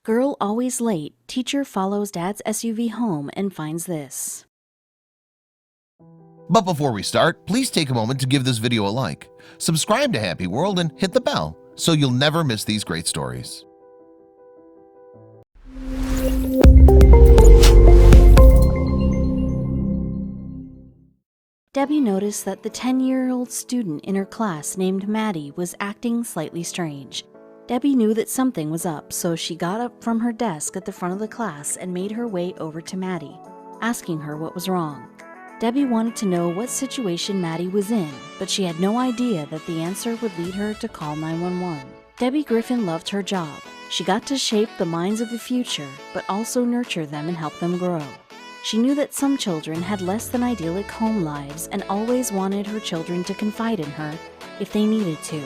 Girl always late. Teacher follows dad's SUV home and finds this. But before we start, please take a moment to give this video a like, subscribe to Happy World, and hit the bell so you'll never miss these great stories. Debbie noticed that the 10-year-old student in her class named Maddie was acting slightly strange. Debbie knew that something was up, so she got up from her desk at the front of the class and made her way over to Maddie, asking her what was wrong. Debbie wanted to know what situation Maddie was in, but she had no idea that the answer would lead her to call 911. Debbie Griffin loved her job. She got to shape the minds of the future, but also nurture them and help them grow. She knew that some children had less than idyllic home lives and always wanted her children to confide in her if they needed to.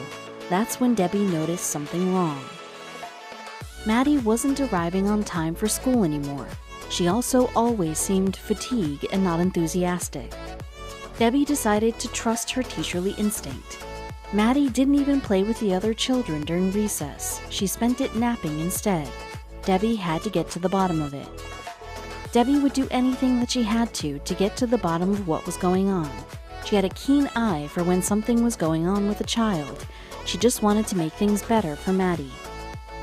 That's when Debbie noticed something wrong. Maddie wasn't arriving on time for school anymore. She also always seemed fatigued and not enthusiastic. Debbie decided to trust her teacherly instinct. Maddie didn't even play with the other children during recess. She spent it napping instead. Debbie had to get to the bottom of it. Debbie would do anything that she had to get to the bottom of what was going on. She had a keen eye for when something was going on with a child. She just wanted to make things better for Maddie.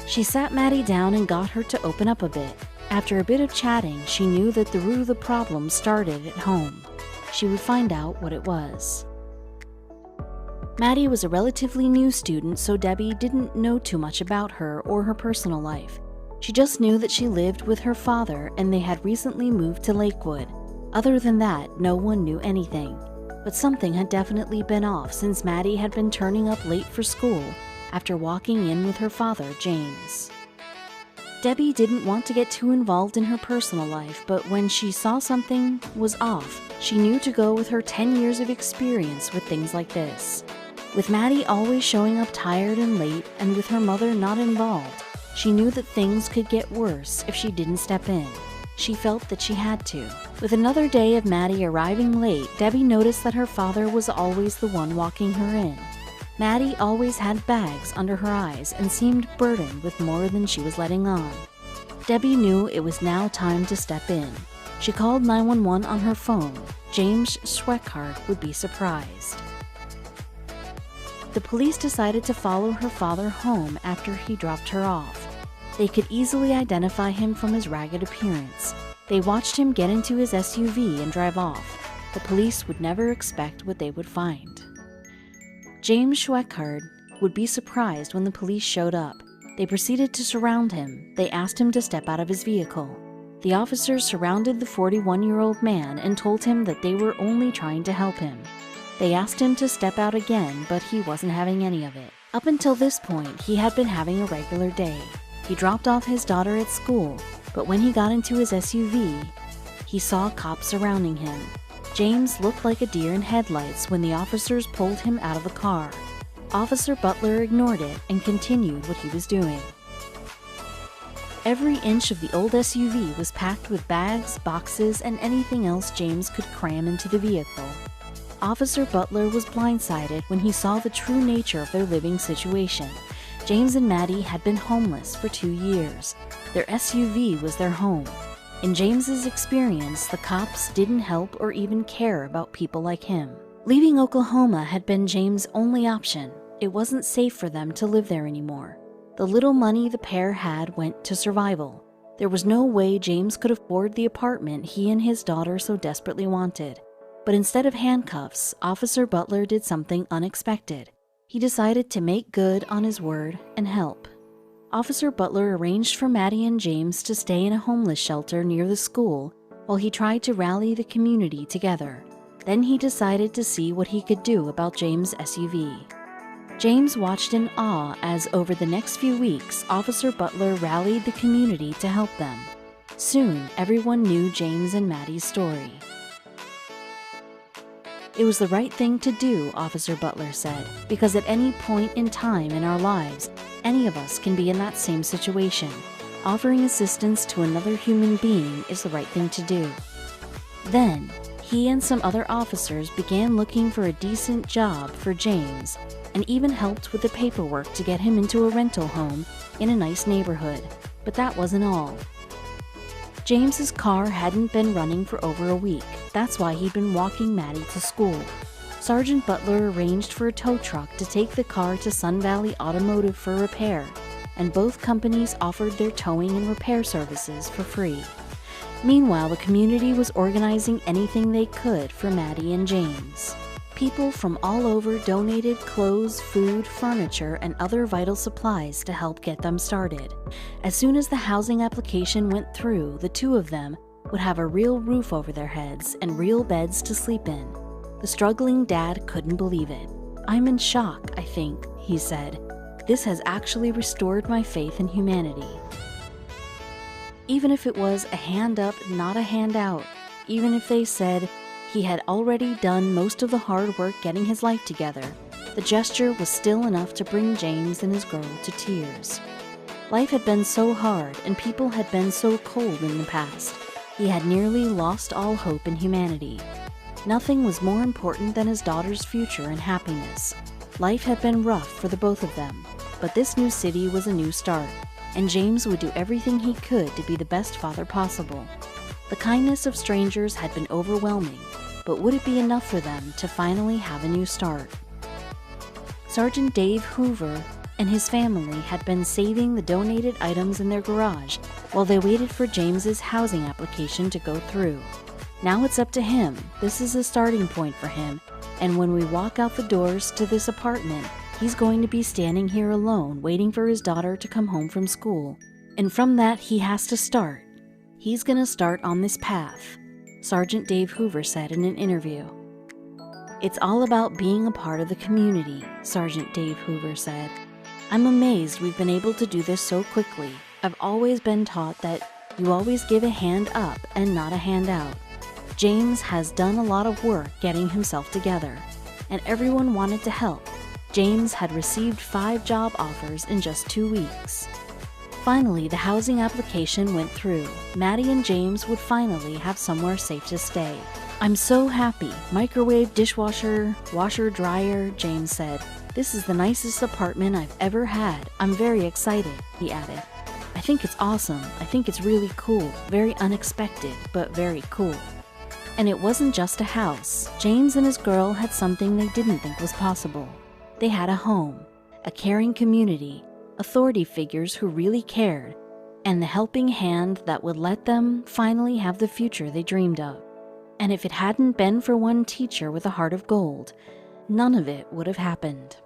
She sat Maddie down and got her to open up a bit. After a bit of chatting, she knew that the root of the problem started at home. She would find out what it was. Maddie was a relatively new student, so Debbie didn't know too much about her or her personal life. She just knew that she lived with her father and they had recently moved to Lakewood. Other than that, no one knew anything. But something had definitely been off since Maddie had been turning up late for school after walking in with her father, James. Debbie didn't want to get too involved in her personal life, but when she saw something was off, she knew to go with her 10 years of experience with things like this. With Maddie always showing up tired and late, and with her mother not involved, she knew that things could get worse if she didn't step in. She felt that she had to. With another day of Maddie arriving late, Debbie noticed that her father was always the one walking her in. Maddie always had bags under her eyes and seemed burdened with more than she was letting on. Debbie knew it was now time to step in. She called 911 on her phone. James Schweckhardt would be surprised. The police decided to follow her father home after he dropped her off. They could easily identify him from his ragged appearance. They watched him get into his SUV and drive off. The police would never expect what they would find. James Schweckhardt would be surprised when the police showed up. They proceeded to surround him. They asked him to step out of his vehicle. The officers surrounded the 41-year-old man and told him that they were only trying to help him. They asked him to step out again, but he wasn't having any of it. Up until this point, he had been having a regular day. He dropped off his daughter at school, but when he got into his SUV, he saw cops surrounding him. James looked like a deer in headlights when the officers pulled him out of the car. Officer Butler ignored it and continued what he was doing. Every inch of the old SUV was packed with bags, boxes, and anything else James could cram into the vehicle. Officer Butler was blindsided when he saw the true nature of their living situation. James and Maddie had been homeless for 2 years. Their SUV was their home. In James's experience, the cops didn't help or even care about people like him. Leaving Oklahoma had been James' only option. It wasn't safe for them to live there anymore. The little money the pair had went to survival. There was no way James could afford the apartment he and his daughter so desperately wanted. But instead of handcuffs, Officer Butler did something unexpected. He decided to make good on his word and help. Officer Butler arranged for Maddie and James to stay in a homeless shelter near the school while he tried to rally the community together. Then he decided to see what he could do about James' SUV. James watched in awe as, over the next few weeks, Officer Butler rallied the community to help them. Soon, everyone knew James and Maddie's story. It was the right thing to do, Officer Butler said, because at any point in time in our lives, any of us can be in that same situation. Offering assistance to another human being is the right thing to do. Then, he and some other officers began looking for a decent job for James, and even helped with the paperwork to get him into a rental home in a nice neighborhood. But that wasn't all. James's car hadn't been running for over a week. That's why he'd been walking Maddie to school. Sergeant Butler arranged for a tow truck to take the car to Sun Valley Automotive for repair, and both companies offered their towing and repair services for free. Meanwhile, the community was organizing anything they could for Maddie and James. People from all over donated clothes, food, furniture, and other vital supplies to help get them started. As soon as the housing application went through, the two of them would have a real roof over their heads and real beds to sleep in. The struggling dad couldn't believe it. "I'm in shock, I think," he said. "This has actually restored my faith in humanity." Even if it was a hand up, not a hand out, even if they said he had already done most of the hard work getting his life together, the gesture was still enough to bring James and his girl to tears. Life had been so hard and people had been so cold in the past. He had nearly lost all hope in humanity. Nothing was more important than his daughter's future and happiness. Life had been rough for the both of them, but this new city was a new start, and James would do everything he could to be the best father possible. The kindness of strangers had been overwhelming, but would it be enough for them to finally have a new start? Sergeant Dave Hoover and his family had been saving the donated items in their garage while they waited for James's housing application to go through. Now it's up to him. This is a starting point for him, and when we walk out the doors to this apartment, he's going to be standing here alone waiting for his daughter to come home from school. And from that, he has to start. He's going to start on this path, Sergeant Dave Hoover said in an interview. "It's all about being a part of the community," Sergeant Dave Hoover said. "I'm amazed we've been able to do this so quickly. I've always been taught that you always give a hand up and not a hand out. James has done a lot of work getting himself together, and everyone wanted to help. James had received 5 job offers in just 2 weeks." Finally, the housing application went through. Maddie and James would finally have somewhere safe to stay. "I'm so happy. Microwave, dishwasher, washer, dryer," James said. "This is the nicest apartment I've ever had. I'm very excited," he added. "I think it's awesome. I think it's really cool. Very unexpected, but very cool." And it wasn't just a house. James and his girl had something they didn't think was possible. They had a home, a caring community, authority figures who really cared, and the helping hand that would let them finally have the future they dreamed of. And if it hadn't been for one teacher with a heart of gold, none of it would have happened.